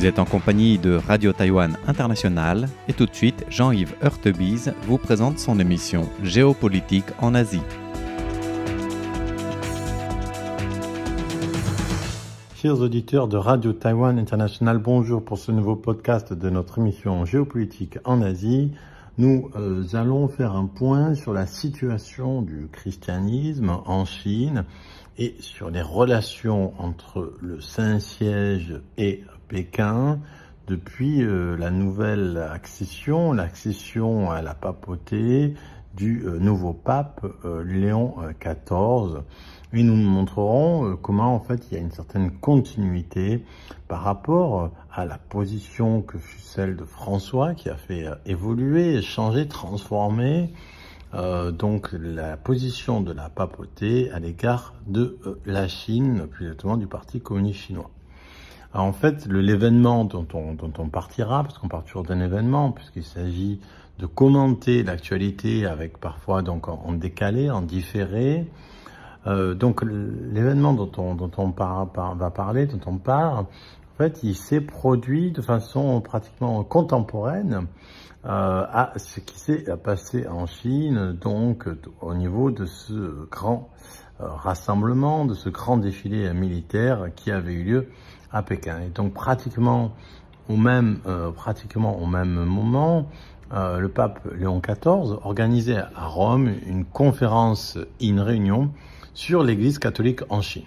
Vous êtes en compagnie de Radio Taïwan International et tout de suite, Jean-Yves Heurtebise vous présente son émission Géopolitique en Asie. Chers auditeurs de Radio Taïwan International, bonjour pour ce nouveau podcast de notre émission Géopolitique en Asie. Nous allons faire un point sur la situation du christianisme en Chine et sur les relations entre le Saint-Siège et Pékin depuis la nouvelle l'accession à la papauté du nouveau pape Léon XIV. Et nous montrerons comment en fait il y a une certaine continuité par rapport à la position que fut celle de François, qui a fait évoluer, changer, transformer donc la position de la papauté à l'égard de la Chine, plus exactement du Parti communiste chinois. Alors en fait, l'événement dont on partira, parce qu'on part toujours d'un événement, puisqu'il s'agit de commenter l'actualité avec parfois donc en décalé, en différé. Donc l'événement dont on parle, en fait, il s'est produit de façon pratiquement contemporaine à ce qui s'est passé en Chine, donc au niveau de ce grand rassemblement, de ce grand défilé militaire qui avait eu lieu à Pékin. Et donc pratiquement au même moment, le pape Léon XIV organisait à Rome une conférence, une réunion sur l'Église catholique en Chine.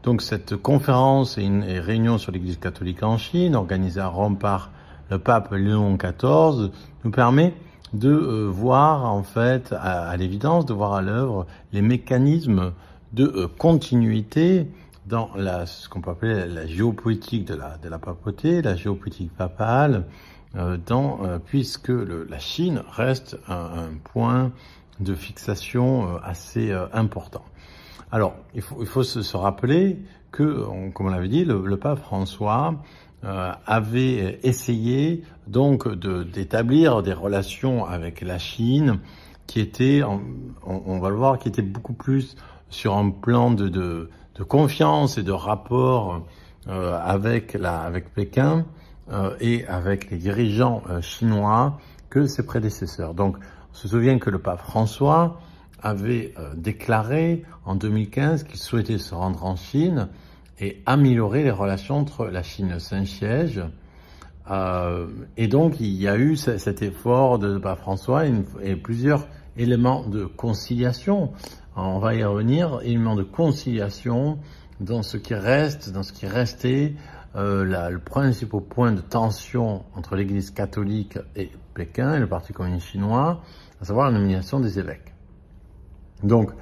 Donc cette conférence et réunion sur l'Église catholique en Chine, organisée à Rome par le pape Léon XIV, nous permet de voir en fait, à l'évidence, de voir à l'œuvre les mécanismes de continuité dans ce qu'on peut appeler la géopolitique de la papauté, la géopolitique papale, puisque la Chine reste un point de fixation assez important. Alors, il faut se rappeler que, comme on l'avait dit, le pape François avait essayé donc d'établir des relations avec la Chine qui étaient, on va le voir, qui étaient beaucoup plus sur un plan de confiance et de rapport avec Pékin et avec les dirigeants chinois que ses prédécesseurs. Donc, on se souvient que le pape François avait déclaré en 2015 qu'il souhaitait se rendre en Chine et améliorer les relations entre la Chine et le Saint-Siège. Et donc, il y a eu cet effort de pape François et plusieurs éléments de conciliation. On va y revenir, éléments de conciliation dans ce qui restait le principal point de tension entre l'Église catholique et Pékin et le Parti communiste chinois, à savoir la nomination des évêques. Donc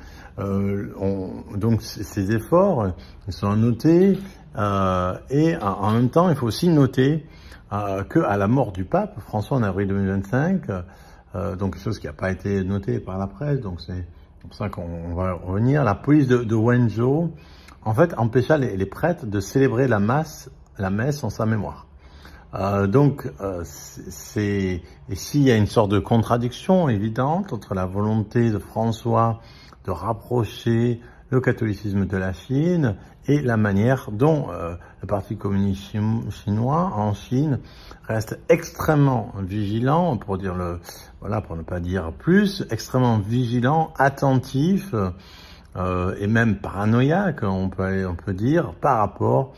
ces efforts ils sont notés et en même temps, il faut aussi noter qu'à la mort du pape François en avril 2025, donc quelque chose qui n'a pas été noté par la presse, donc c'est pour ça qu'on va revenir, la police de Wenzhou en fait empêcha les prêtres de célébrer la messe en sa mémoire. Et s'il y a une sorte de contradiction évidente entre la volonté de François de rapprocher le catholicisme de la Chine et la manière dont le Parti communiste chinois en Chine reste extrêmement vigilant, pour ne pas dire plus, extrêmement vigilant, attentif et même paranoïaque, on peut dire, par rapport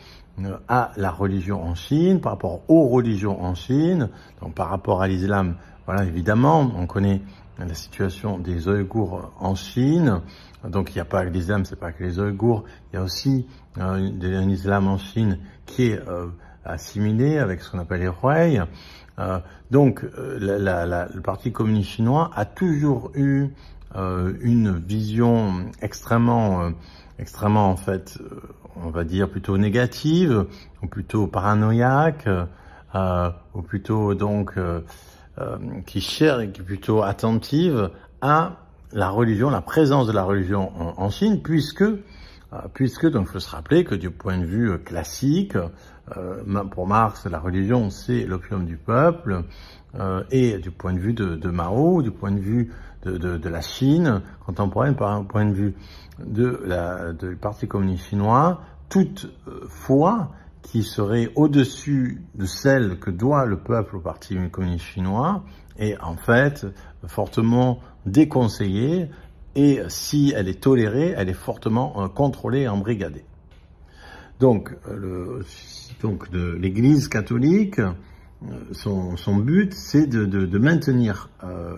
à la religion en Chine, par rapport aux religions en Chine, donc par rapport à l'islam. Voilà, évidemment, on connaît la situation des Ouïghours en Chine. Donc il n'y a pas que l'islam, c'est pas que les Ouïghours, il y a aussi un islam en Chine qui est assimilé avec ce qu'on appelle les Hui. Le Parti communiste chinois a toujours eu une vision extrêmement en fait, on va dire plutôt négative, ou plutôt paranoïaque, ou plutôt donc qui cherche, qui est plutôt attentive à la religion, la présence de la religion en Chine, puisque donc il faut se rappeler que du point de vue classique, pour Marx, la religion c'est l'opium du peuple, et du point de vue de Mao, du point de vue de la Chine contemporaine, par un point de vue du Parti communiste chinois, toute foi qui serait au-dessus de celle que doit le peuple au Parti communiste chinois est en fait fortement déconseillée et si elle est tolérée, elle est fortement contrôlée et embrigadée. Donc, l'Église catholique, son but, c'est de maintenir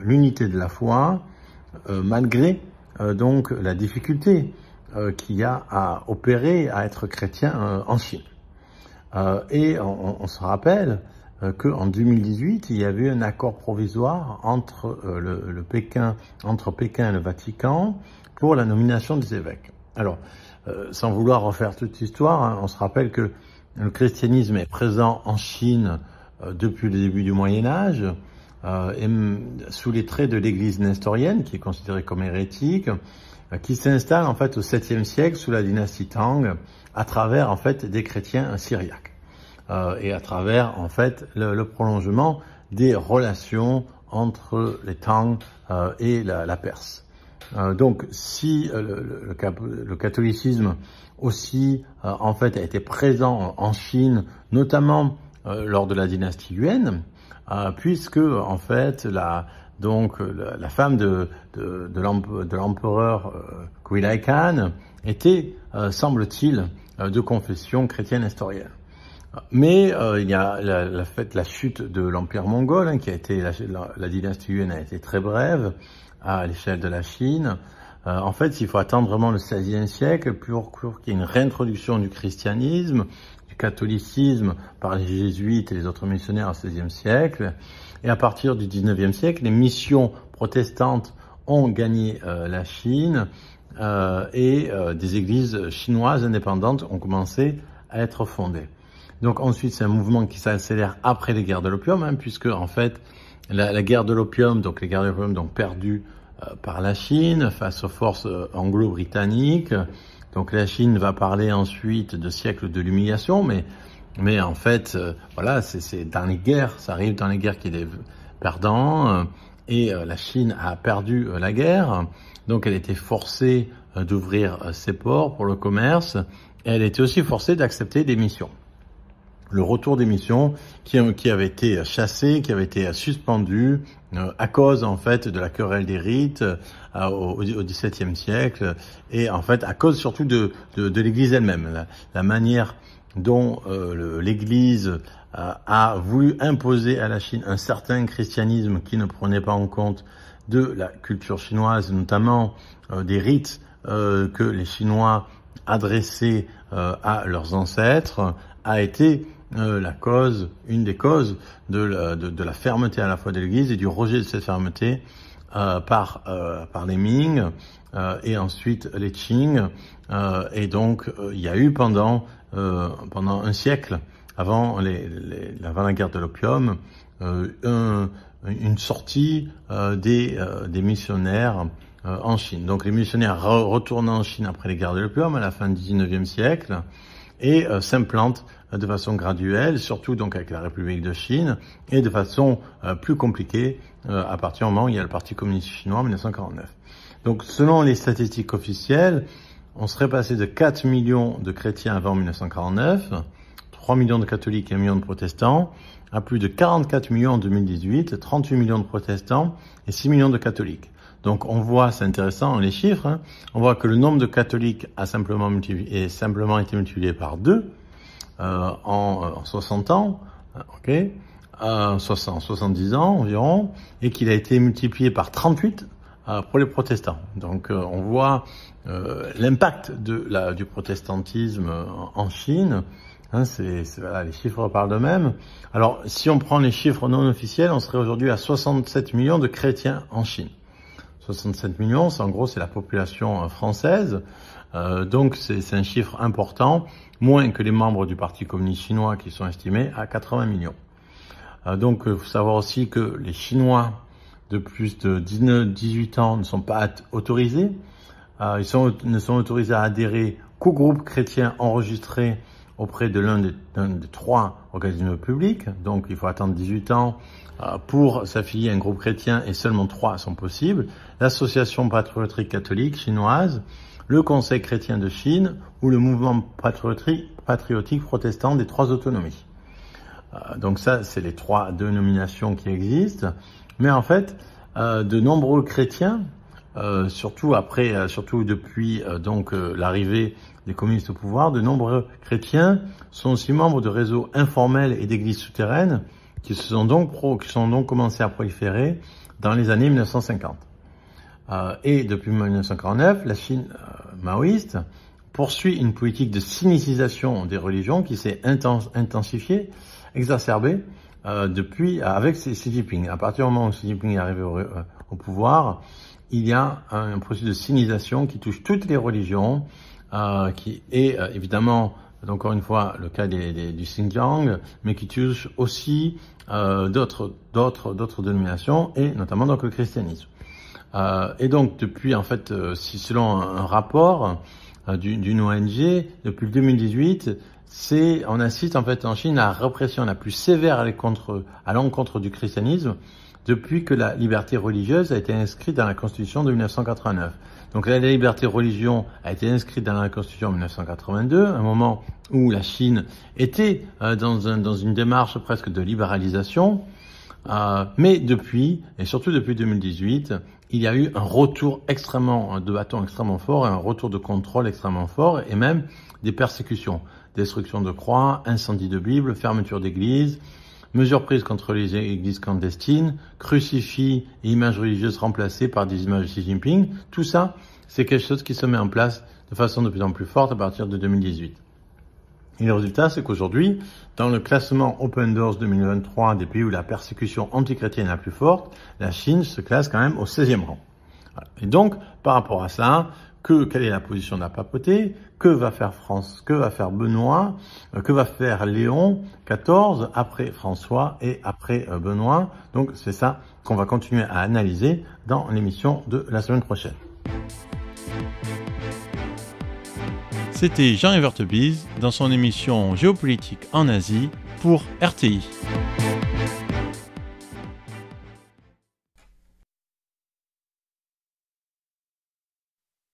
l'unité de la foi malgré donc la difficulté qu'il y a à opérer, à être chrétien en Chine. Et on se rappelle qu'en 2018, il y avait un accord provisoire entre Pékin et le Vatican pour la nomination des évêques. Alors, sans vouloir refaire toute l'histoire, hein, on se rappelle que le christianisme est présent en Chine depuis le début du Moyen-Âge, et sous les traits de l'Église nestorienne, qui est considérée comme hérétique, qui s'installe en fait au 7e siècle sous la dynastie Tang, à travers en fait des chrétiens syriaques. Et à travers en fait le prolongement des relations entre les Tang et la Perse. Donc si le catholicisme aussi en fait a été présent en Chine, notamment lors de la dynastie Yuan, puisque en fait la femme de l'empereur Kublai Khan était, semble-t-il, de confession chrétienne nestorienne. Mais il y a la chute de l'empire mongol, hein, qui a été la dynastie Yuan a été très brève à l'échelle de la Chine. En fait, il faut attendre vraiment le XVIe siècle pour qu'il y ait une réintroduction du christianisme, du catholicisme par les jésuites et les autres missionnaires au XVIe siècle. Et à partir du XIXe siècle, les missions protestantes ont gagné la Chine et des églises chinoises indépendantes ont commencé à être fondées. Donc ensuite, c'est un mouvement qui s'accélère après les guerres de l'opium, hein, puisque en fait, la guerre de l'opium, donc les guerres de l'opium, donc perdues par la Chine face aux forces anglo-britanniques. Donc la Chine va parler ensuite de siècles de l'humiliation, mais en fait, voilà, c'est dans les guerres, ça arrive dans les guerres qu'il est perdant, et la Chine a perdu la guerre, donc elle était forcée d'ouvrir ses ports pour le commerce, et elle était aussi forcée d'accepter des missions. Le retour des missions qui avait été chassé, qui avait été suspendu à cause en fait de la querelle des rites au XVIIe siècle et en fait à cause surtout de l'Église elle-même, la manière dont l'Église a voulu imposer à la Chine un certain christianisme qui ne prenait pas en compte de la culture chinoise, notamment des rites que les Chinois adressaient à leurs ancêtres, a été une des causes de la fermeté à la fois de l'Église et du rejet de cette fermeté par les Ming et ensuite les Qing. Et donc il y a eu pendant un siècle avant la guerre de l'opium une sortie des missionnaires en Chine. Donc les missionnaires retournent en Chine après les guerres de l'opium à la fin du XIXe siècle et s'implantent de façon graduelle, surtout donc avec la République de Chine, et de façon plus compliquée à partir du moment où il y a le Parti communiste chinois en 1949. Donc selon les statistiques officielles, on serait passé de 4 millions de chrétiens avant 1949, 3 millions de catholiques et 1 million de protestants, à plus de 44 millions en 2018, 38 millions de protestants et 6 millions de catholiques. Donc on voit, c'est intéressant les chiffres, hein, on voit que le nombre de catholiques a simplement été multiplié par 2 en 60 ans, ok, 70 ans environ, et qu'il a été multiplié par 38 pour les protestants. Donc on voit l'impact du protestantisme en Chine. Hein, voilà, les chiffres parlent d'eux-mêmes. Alors si on prend les chiffres non officiels, on serait aujourd'hui à 67 millions de chrétiens en Chine. 67 millions, en gros, c'est la population française. Donc, c'est un chiffre important, moins que les membres du Parti communiste chinois qui sont estimés à 80 millions. Donc, il faut savoir aussi que les Chinois de plus de 18 ans ne sont pas autorisés. Ils ne sont autorisés à adhérer qu'aux groupes chrétiens enregistrés auprès de l'un des 3 organismes publics. Donc il faut attendre 18 ans pour s'affilier à un groupe chrétien et seulement 3 sont possibles. L'Association patriotique catholique chinoise, le Conseil chrétien de Chine ou le mouvement patriotique protestant des 3 autonomies. Donc ça, c'est les 3 dénominations qui existent. Mais en fait, de nombreux chrétiens, surtout depuis l'arrivée des communistes au pouvoir, de nombreux chrétiens sont aussi membres de réseaux informels et d'églises souterraines qui sont donc commencés à proliférer dans les années 1950. Et depuis 1949, la Chine maoïste poursuit une politique de sinicisation des religions qui s'est intensifiée, exacerbée avec Xi Jinping. À partir du moment où Xi Jinping est arrivé au pouvoir, il y a un processus de sinisation qui touche toutes les religions, qui est évidemment, encore une fois, le cas du Xinjiang, mais qui touche aussi d'autres dénominations, et notamment donc le christianisme. Et donc depuis, en fait, selon un rapport d'une ONG, depuis le 2018, on assiste en fait en Chine à la répression la plus sévère à l'encontre du christianisme depuis que la liberté religieuse a été inscrite dans la Constitution de 1989. Donc la liberté religion a été inscrite dans la Constitution en 1982, un moment où la Chine était dans une démarche presque de libéralisation. Mais depuis, et surtout depuis 2018, il y a eu un retour de bâton extrêmement fort, un retour de contrôle extrêmement fort, et même des persécutions, destruction de croix, incendie de Bible, fermeture d'églises, mesures prises contre les églises clandestines, crucifix et images religieuses remplacées par des images de Xi Jinping. Tout ça, c'est quelque chose qui se met en place de façon de plus en plus forte à partir de 2018. Et le résultat, c'est qu'aujourd'hui, dans le classement Open Doors 2023 des pays où la persécution antichrétienne est la plus forte, la Chine se classe quand même au 16e rang. Voilà. Et donc, par rapport à ça, quelle est la position de la papauté? Que va faire France? Que va faire Benoît? Que va faire Léon XIV après François et après Benoît? Donc, c'est ça qu'on va continuer à analyser dans l'émission de la semaine prochaine. C'était Jean-Yves Heurtebise dans son émission Géopolitique en Asie pour RTI.